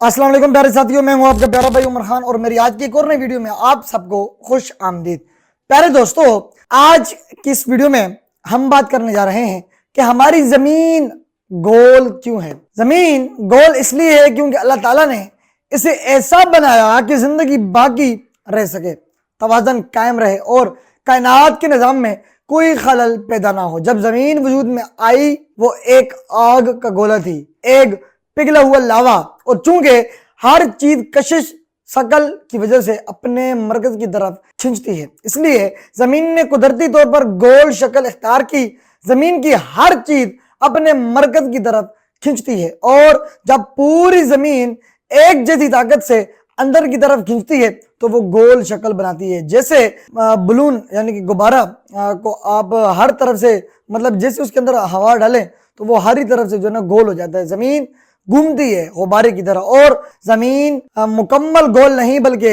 अस्सलाम वालेकुम प्यारे साथियों, मैं हूं आपका प्यारा भाई उमर खान और मेरी आज की एक और नई वीडियो में आप सबको खुश आमदीद। प्यारे दोस्तों, आज की इस वीडियो में हम बात करने जा रहे हैं कि हमारी जमीन गोल क्यों है। जमीन गोल इसलिए है क्योंकि अल्लाह ताला ने इसे ऐसा बनाया कि जिंदगी बाकी रह सके, तवाज़न कायम रहे और कायनात के निज़ाम में कोई खलल पैदा ना हो। जब जमीन वजूद में आई वो एक आग का गोला थी, एक पिघला हुआ लावा, और चूंकि हर चीज कशिश शकल की वजह से अपने मरकज की तरफ खिंचती है, इसलिए जमीन ने कुदरती तौर पर गोल शक्ल इख्तियार की। जमीन की हर चीज अपने मरकज की तरफ खिंचती है और जब पूरी जमीन एक जैसी ताकत से अंदर की तरफ खिंचती है तो वो गोल शक्ल बनाती है। जैसे बलून यानी कि गुब्बारा को आप हर तरफ से, मतलब जैसे उसके अंदर हवा डालें तो वो हर ही तरफ से जो है ना गोल हो जाता है। जमीन घूमती है गुब्बारे की तरह और जमीन मुकम्मल गोल नहीं बल्कि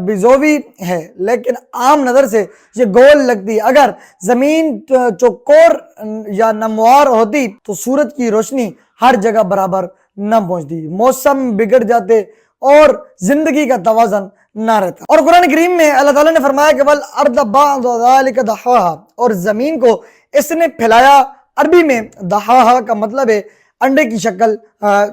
बिजोवी है, लेकिन आम नजर से ये गोल लगती है। अगर जमीन चौकोर या नमवार होती तो सूरज की रोशनी हर जगह बराबर न पहुंचती, मौसम बिगड़ जाते और जिंदगी का तवाज़न ना रहता। और कुरान करीम में अल्लाह ताला ने फरमाया कि वल अर्द बअद ज़ालिका दहाहा, और जमीन को इसने फैलाया। अरबी में दहाहा का मतलब है अंडे की शक्ल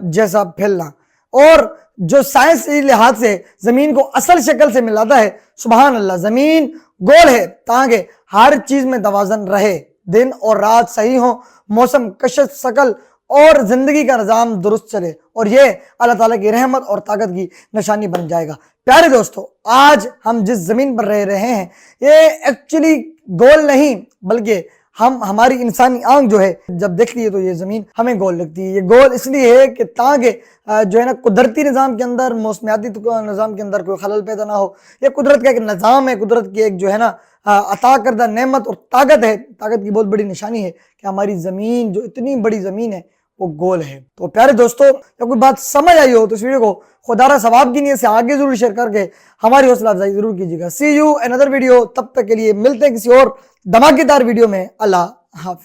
जैसा फैलना, और जो साइंसी लिहाज से जमीन को असल शक्ल से मिलाता है। सुभान अल्लाह, जमीन गोल है ताकि हर चीज में तवाज़न रहे, दिन और रात सही हो, मौसम कशिश शकल और जिंदगी का निज़ाम दुरुस्त चले, और ये अल्लाह ताला की रहमत और ताकत की निशानी बन जाएगा। प्यारे दोस्तों, आज हम जिस जमीन पर रह रहे हैं ये एक्चुअली गोल नहीं बल्कि हमारी इंसानी आंख जो है जब देखती है तो ये जमीन हमें गोल लगती है। ये गोल इसलिए है कि ताकि जो है ना कुदरती निज़ाम के अंदर, मौसमियाती निज़ाम के अंदर कोई खलल पैदा ना हो। ये कुदरत का एक निज़ाम है, कुदरत की एक जो है ना अता करदा नेमत और ताकत है। ताकत की बहुत बड़ी निशानी है कि हमारी ज़मीन जो इतनी बड़ी ज़मीन है वो गोल है। तो प्यारे दोस्तों, जब कोई बात समझ आई हो तो इस वीडियो को खुदारा सवाब की नीयत से आगे जरूर शेयर करके हमारी हौसला अफजाई जरूर कीजिएगा। सी यू अनदर वीडियो, तब तक के लिए मिलते हैं किसी और धमाकेदार वीडियो में। अल्लाह हाफ़िज़।